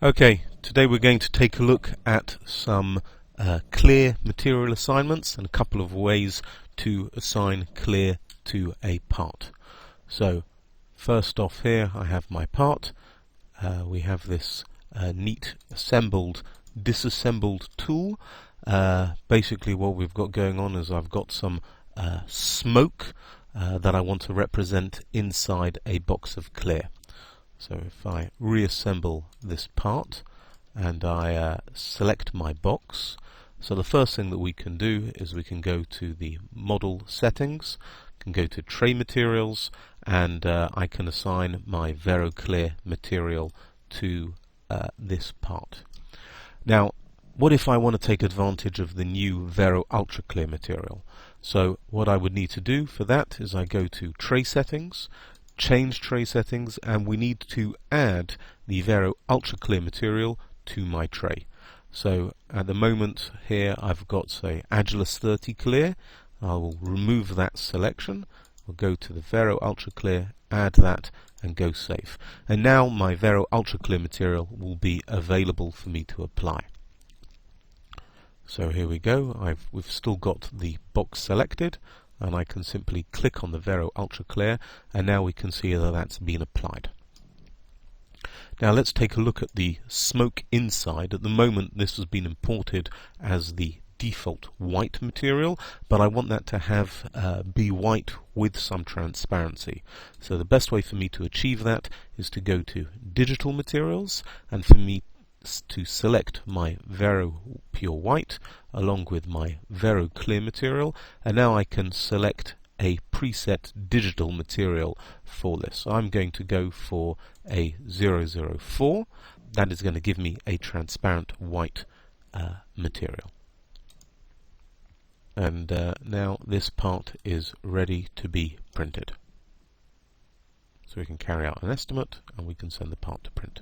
Okay, today we're going to take a look at some clear material assignments and a couple of ways to assign clear to a part. So first off here I have my part. We have this neat assembled, disassembled tool. Basically what we've got going on is I've got some smoke that I want to represent inside a box of clear. So if I reassemble this part and I select my box, so the first thing that we can do is we can go to the model settings, can go to tray materials, and I can assign my VeroClear material to this part. Now, what if I want to take advantage of the new Vero Ultra Clear material? So what I would need to do for that is I go to tray settings, change tray settings, and we need to add the Vero Ultra Clear material to my tray. So at the moment here I've got, say, Agilus 30 Clear. I will remove that selection. I'll go to the Vero Ultra Clear, add that, and go save. And now my Vero Ultra Clear material will be available for me to apply. So here we go. We've still got the box selected, and I can simply click on the Vero Ultra Clear, and now we can see that that's been applied. Now let's take a look at the smoke inside. At the moment this has been imported as the default white material, but I want that to have be white with some transparency. So the best way for me to achieve that is to go to digital materials, and for me to select my Vero Pure White along with my Vero Clear material, and now I can select a preset digital material for this. So I'm going to go for a 004. That is going to give me a transparent white material. And now this part is ready to be printed. So we can carry out an estimate and we can send the part to print.